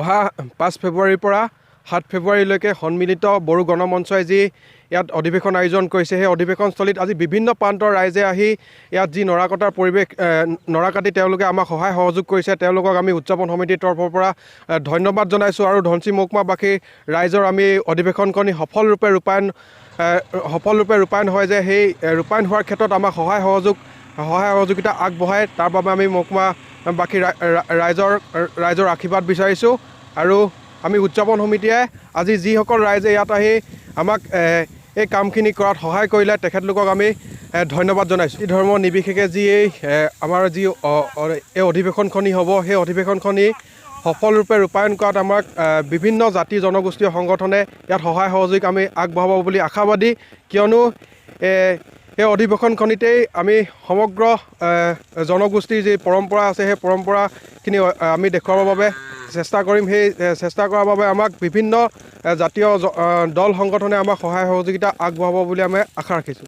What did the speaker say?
অহা 5 ফেব্ৰুৱাৰীৰ পৰা 7 ফেব্ৰুৱাৰীলৈকে সন্মিলিত বড়ো গণমঞ্চই যি ইয়াত অধিৱেশন আয়োজন কৰিছে, সেই অধিৱেশনস্থলীত আজি বিভিন্ন প্ৰান্তৰ ৰাইজে আহি ইয়াত যি নৰা কটাৰ পৰিৱেশ নৰা কাটি তেওঁলোকে আমাক সহায় সহযোগ কৰিছে, তেওঁলোকক আমি উদযাপন সমিতিৰ তৰফৰ পৰা ধন্যবাদ জনাইছোঁ। আৰু ধনশিৰি মহকুমাবাসী ৰাইজৰ আমি অধিৱেশনখনি সফলৰূপে ৰূপায়ণ হয় যে সেই ৰূপায়ণ হোৱাৰ ক্ষেত্ৰত আমাক সহায় সহযোগিতা আগবঢ়ায়, তাৰ বাবে আমি মহকুমাবাসী ৰাইজৰ আশীৰ্বাদ বিচাৰিছোঁ। আৰু আমি উদযাপন সমিতিয়ে আজি যিসকল ৰাইজে ইয়াত আহি আমাক এই কামখিনি কৰাত সহায় কৰিলে তেখেতলোকক আমি ধন্যবাদ জনাইছোঁ। এই ধৰ্ম নিৰ্বিশেষে যি আমাৰ যি এই অধিৱেশনখনি হ'ব, সেই অধিৱেশনখনি সফলৰূপে ৰূপায়ণ কৰাত আমাক বিভিন্ন জাতি জনগোষ্ঠীয় সংগঠনে ইয়াত সহায় সহযোগ আমি আগবঢ়াব বুলি আশাবাদী, কিয়নো এই অধিৱেশনখনিতেই আমি সমগ্ৰ জনগোষ্ঠীৰ যি পৰম্পৰা আছে সেই পৰম্পৰাখিনি আমি দেখুৱাবৰ বাবে চেষ্টা কৰিম। সেই চেষ্টা কৰাৰ বাবে আমাক বিভিন্ন জাতীয় দল সংগঠনে আমাক সহায় সহযোগিতা আগবঢ়াব বুলি আমি আশা ৰাখিছোঁ।